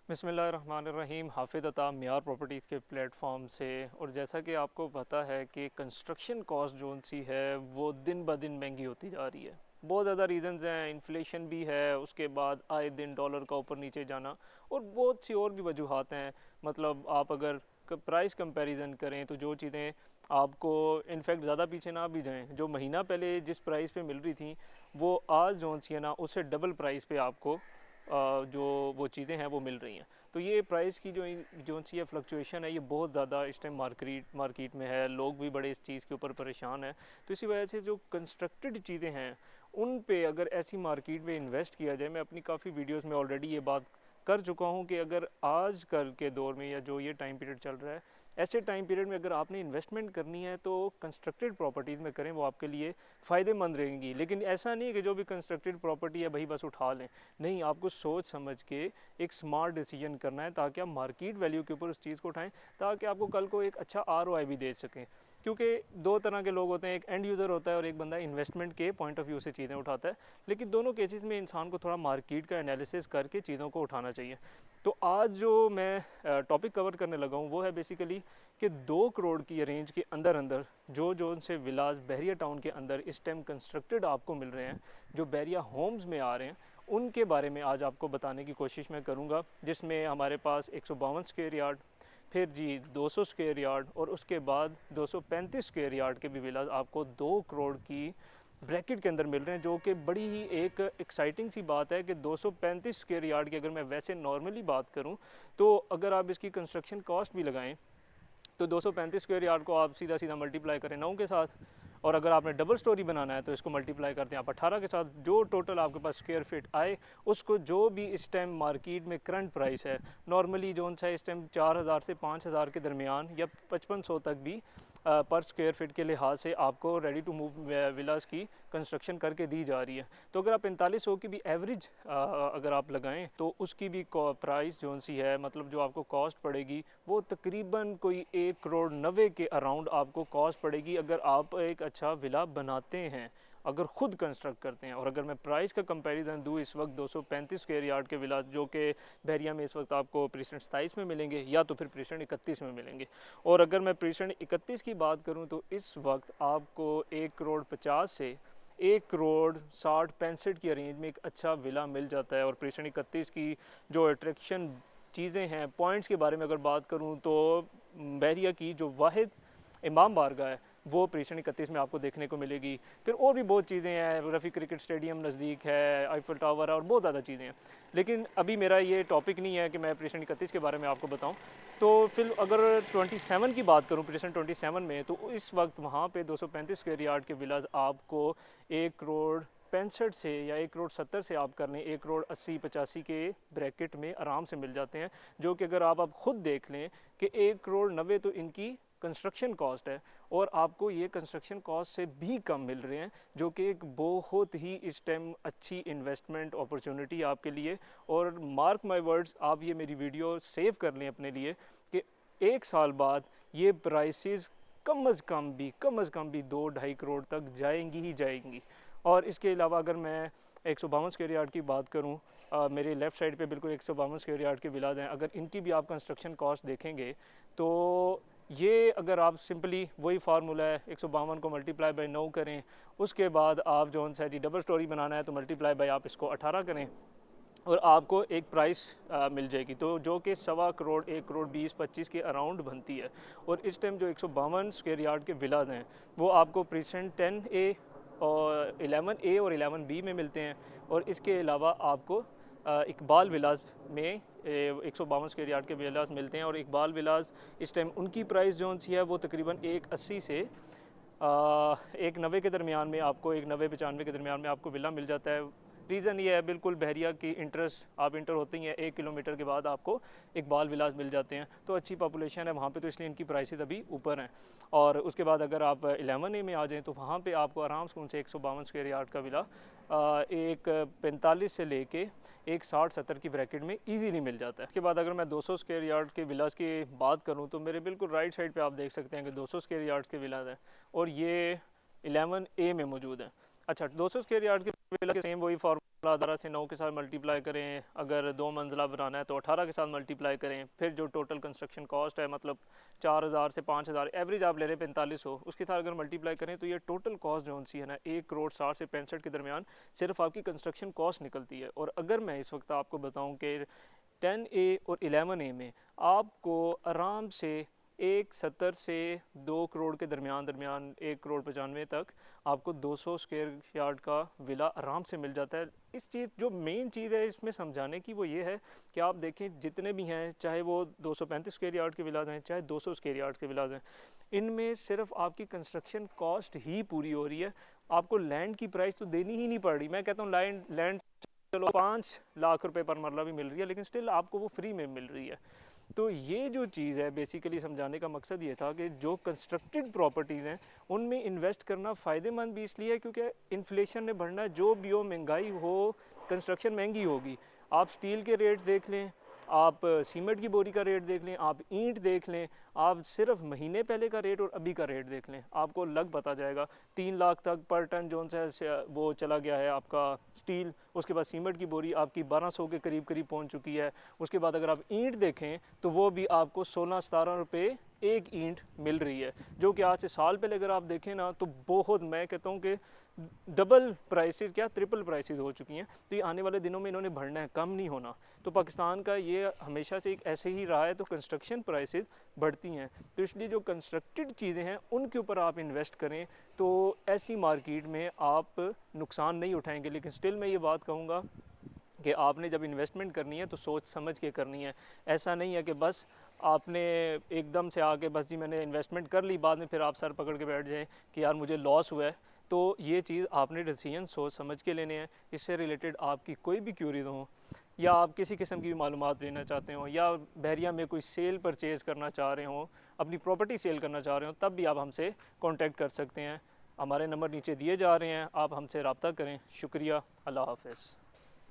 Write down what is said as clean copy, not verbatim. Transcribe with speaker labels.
Speaker 1: बिस्मिल्लाहिर्रहमानिर्रहीम। हाफिज़ अता मियार प्रॉपर्टीज़ के प्लेटफॉर्म से। और जैसा कि आपको पता है कि कंस्ट्रक्शन कॉस्ट जो सी है वो दिन ब दिन महंगी होती जा रही है। बहुत ज़्यादा रीज़न्स हैं, इन्फ्लेशन भी है, उसके बाद आए दिन डॉलर का ऊपर नीचे जाना और बहुत सी और भी वजूहात हैं। मतलब आप अगर प्राइस कंपैरिजन करें तो जो चीज़ें आपको इनफैक्ट ज़्यादा पीछे ना भी जाएं, जो महीना पहले जिस प्राइस पे मिल रही थी वो आज जो सी है ना उससे डबल प्राइस पे आपको जो वो चीज़ें हैं वो मिल रही हैं। तो ये प्राइस की जो सी है फ्लक्चुएशन है ये बहुत ज़्यादा इस टाइम मार्केट में है। लोग भी बड़े इस चीज़ के ऊपर परेशान हैं। तो इसी वजह से जो कंस्ट्रक्टेड चीज़ें हैं उन पे अगर ऐसी मार्केट में इन्वेस्ट किया जाए, मैं अपनी काफ़ी वीडियोस में ऑलरेडी ये बात कर चुका हूँ कि अगर आज कल के दौर में या जो ये टाइम पीरियड चल रहा है, ऐसे टाइम पीरियड में अगर आपने इन्वेस्टमेंट करनी है तो कंस्ट्रक्टेड प्रॉपर्टीज़ में करें, वो आपके लिए फ़ायदेमंद रहेंगी। लेकिन ऐसा नहीं है कि जो भी कंस्ट्रक्टेड प्रॉपर्टी है भाई बस उठा लें। नहीं, आपको सोच समझ के एक स्मार्ट डिसीजन करना है ताकि आप मार्केट वैल्यू के ऊपर उस चीज़ को उठाएं, ताकि आपको कल को एक अच्छा आरओआई भी दे सकें। क्योंकि दो तरह के लोग होते हैं, एक एंड यूज़र होता है और एक बंदा इन्वेस्टमेंट के पॉइंट ऑफ व्यू से चीज़ें उठाता है। लेकिन दोनों केसेस में इंसान को थोड़ा मार्केट का एनालिसिस करके चीज़ों को उठाना चाहिए। तो आज जो मैं टॉपिक कवर करने लगा हूँ वो है बेसिकली कि 2 करोड़ की रेंज के अंदर अंदर जो उनसे विलास बहरिया टाउन के अंदर इस टाइम कंस्ट्रक्टेड आपको मिल रहे हैं, जो बहरिया होम्स में आ रहे हैं, उनके बारे में आज आपको बताने की कोशिश मैं करूँगा। जिसमें हमारे पास 152 स्क्वायर यार्ड, फिर जी 200 स्क्वायर यार्ड और उसके बाद 235 स्क्वायर यार्ड के भी विलास आपको 2 करोड़ की ब्रैकेट के अंदर मिल रहे हैं, जो कि बड़ी ही एक एक्साइटिंग सी बात है कि 235 स्क्वायर यार्ड की अगर मैं वैसे नॉर्मली बात करूं तो अगर आप इसकी कंस्ट्रक्शन कॉस्ट भी लगाएं तो 235 स्क्वायर यार्ड को आप सीधा सीधा मल्टीप्लाई करें 9 के साथ, और अगर आपने डबल स्टोरी बनाना है तो इसको मल्टीप्लाई करते हैं आप 18 के साथ। जो टोटल आपके पास स्क्वायर फीट आए उसको जो भी इस टाइम मार्केट में करंट प्राइस है, नॉर्मली जो सा इस टाइम 4000 से 5000 के दरमियान या 5500 तक भी पर स्क्वायर फीट के लिहाज से आपको रेडी टू मूव विलास की कंस्ट्रक्शन करके दी जा रही है। तो अगर आप 4500 की भी एवरेज अगर आप लगाएं तो उसकी भी प्राइस जो सी है, मतलब जो आपको कॉस्ट पड़ेगी वो तकरीबन कोई 1 करोड़ 90 के अराउंड आपको कॉस्ट पड़ेगी अगर आप एक अच्छा विला बनाते हैं, अगर ख़ुद कंस्ट्रक्ट करते हैं। और अगर मैं प्राइस का कंपैरिजन दूँ, इस वक्त 235 स्क्वायर यार्ड के विलास जो कि बहरिया में इस वक्त आपको प्रीसेंट 27 में मिलेंगे या तो फिर प्रीसेंट 31 में मिलेंगे। और अगर मैं प्रीसेंट 31 की बात करूं तो इस वक्त आपको 1 करोड़ 50 से 1 करोड़ 60 65 की रेंज में एक अच्छा विला मिल जाता है। और प्रीसेंट 31 की जो अट्रैक्शन चीज़ें हैं, पॉइंट्स के बारे में अगर बात करूं तो बहरिया की जो वाहिद इमाम बारगाह है वो प्रीसेंट 31 में आपको देखने को मिलेगी। फिर और भी बहुत चीज़ें हैं, रफ़ी क्रिकेट स्टेडियम नज़दीक है, आईफल टावर है और बहुत ज़्यादा चीज़ें हैं। लेकिन अभी मेरा ये टॉपिक नहीं है कि मैं प्रीसेंट 31 के बारे में आपको बताऊं। तो फिर अगर 27 की बात करूं, प्रीसेंट 27 में, तो इस वक्त वहाँ पे 235 स्क्वायर यार्ड के विलाज आपको 1 करोड़ 65 से या 1 करोड़ 70 से आप कर लें 1 करोड़ 80 85 के ब्रैकेट में आराम से मिल जाते हैं। जो कि अगर आप ख़ुद देख लें कि 1 करोड़ 90 तो इनकी कंस्ट्रक्शन कॉस्ट है और आपको ये कंस्ट्रक्शन कॉस्ट से भी कम मिल रहे हैं, जो कि एक बहुत ही इस टाइम अच्छी इन्वेस्टमेंट अपॉर्चुनिटी आपके लिए। और मार्क माय वर्ड्स, आप ये मेरी वीडियो सेव कर लें अपने लिए कि 1 साल बाद ये प्राइसेस कम अज़ कम भी 2 ढाई करोड़ तक जाएंगी ही जाएंगी। और इसके अलावा अगर मैं 152 स्क्वायर यार्ड की बात करूँ, मेरे लेफ़्ट साइड पे बिल्कुल 152 स्क्वायर यार्ड के विलाज हैं, अगर इनकी भी आप कंस्ट्रक्शन कॉस्ट देखेंगे तो ये अगर आप सिंपली वही फार्मूला है 152 को मल्टीप्लाई बाय 9 करें, उसके बाद आप जो है जी डबल स्टोरी बनाना है तो मल्टीप्लाई बाय आप इसको 18 करें और आपको एक प्राइस मिल जाएगी, तो जो कि 1.25 करोड़ 1 करोड़ 20 25 के अराउंड बनती है। और इस टाइम जो 152 स्क्वायर यार्ड के विलाज हैं वो आपको प्रीसेंट 10A और 11A और 11B में मिलते हैं। और इसके अलावा आपको इकबाल विलास में 152 स्क्वायर यार्ड के विलास मिलते हैं। और इकबाल विलास इस टाइम उनकी प्राइस जो सी है वो तकरीबन 180 से 190 के दरमियान में, आपको 190 95 के दरमियान में आपको विला मिल जाता है। रीज़न ये है, बिल्कुल बहरिया की इंटरेस्ट आप इंटर होती हैं 1 किलोमीटर के बाद आपको इकबाल विलास मिल जाते हैं। तो अच्छी पॉपुलेशन है वहाँ पे, तो इसलिए इनकी प्राइसेस अभी ऊपर हैं। और उसके बाद अगर आप 11A में आ जाएँ तो वहाँ पे आपको आराम से उनसे 152 स्क्वायर यार्ड का विला एक 45 से लेके एक 60 70 की ब्रैकेट में इजीली मिल जाता है। उसके बाद अगर मैं 200 स्क्वायर यार्ड के विलास की बात करूँ तो मेरे बिल्कुल राइट साइड पे आप देख सकते हैं कि 200 स्क्वायर यार्ड के विलास हैं और ये 11A में मौजूद है। अच्छा, 200 स्क्वायर यार्ड के विला के सेम वही फार्मूला 18 से 9 के साथ मल्टीप्लाई करें, अगर 2 मंजिला बनाना है तो 18 के साथ मल्टीप्लाई करें, फिर जो टोटल कंस्ट्रक्शन कॉस्ट है मतलब 4000 से 5000 एवरेज आप ले रहे हैं 4500, उसके साथ अगर मल्टीप्लाई करें तो ये टोटल कॉस्ट जो सी है ना 1 करोड़ 60 से 65 के दरमियान सिर्फ आपकी कंस्ट्रक्शन कॉस्ट निकलती है। और अगर मैं इस वक्त आपको बताऊँ कि 10A और 11A में आपको आराम से 170 से 2 करोड़ के दरमियान 1 करोड़ 95 तक आपको 200 स्क्वायर यार्ड का विला आराम से मिल जाता है। इस चीज़ जो मेन चीज़ है इसमें समझाने की वो ये है कि आप देखें जितने भी हैं, चाहे वो 235 स्क्वायर यार्ड के विलाज हैं, चाहे 200 स्क्वायर यार्ड के विलाज हैं, इनमें सिर्फ आपकी कंस्ट्रक्शन कॉस्ट ही पूरी हो रही है। आपको लैंड की प्राइस तो देनी ही नहीं पड़ रही। मैं कहता हूँ लैंड चलो 5 लाख रुपए पर मरला भी मिल रही है, लेकिन स्टिल आपको वो फ्री में मिल रही है। तो ये जो चीज़ है बेसिकली समझाने का मकसद ये था कि जो कंस्ट्रक्टेड प्रॉपर्टीज़ हैं उनमें इन्वेस्ट करना फ़ायदेमंद भी इसलिए है क्योंकि इन्फ्लेशन ने बढ़ना, जो भी हो, महंगाई हो, कंस्ट्रक्शन महंगी होगी। आप स्टील के रेट्स देख लें, आप सीमेंट की बोरी का रेट देख लें, आप ईंट देख लें, आप सिर्फ महीने पहले का रेट और अभी का रेट देख लें, आपको लग पता जाएगा। 3 लाख तक पर टन जो सा वो चला गया है आपका स्टील। उसके बाद सीमेंट की बोरी आपकी 1200 के करीब पहुंच चुकी है। उसके बाद अगर आप ईंट देखें तो वो भी आपको 16-17 रुपये एक ईंट मिल रही है, जो कि आज से साल पहले अगर आप देखें ना तो बहुत, मैं कहता हूँ कि डबल प्राइसेस क्या ट्रिपल प्राइसेस हो चुकी हैं। तो ये आने वाले दिनों में इन्होंने बढ़ना है, कम नहीं होना। तो पाकिस्तान का ये हमेशा से एक ऐसे ही रहा है, तो कंस्ट्रक्शन प्राइसेस बढ़ती हैं। तो इसलिए जो कंस्ट्रक्टेड चीज़ें हैं उनके ऊपर आप इन्वेस्ट करें तो ऐसी मार्केट में आप नुकसान नहीं उठाएंगे। लेकिन स्टिल मैं ये बात कहूँगा कि आपने जब इन्वेस्टमेंट करनी है तो सोच समझ के करनी है। ऐसा नहीं है कि बस आपने एकदम से आके बस जी मैंने इन्वेस्टमेंट कर ली, बाद में फिर आप सर पकड़ के बैठ जाएं कि यार मुझे लॉस हुआ है। तो ये चीज़ आपने डिसीजन सोच समझ के लेने हैं। इससे रिलेटेड आपकी कोई भी क्यूरीज हो, या आप किसी किस्म की भी मालूमात लेना चाहते हो, या बहरिया में कोई सेल परचेज़ करना चाह रहे हो, अपनी प्रॉपर्टी सेल करना चाह रहे हो, तब भी आप हमसे कॉन्टेक्ट कर सकते हैं। हमारे नंबर नीचे दिए जा रहे हैं, आप हमसे रब्ता करें। शुक्रिया, अल्लाह हाफ़िज़।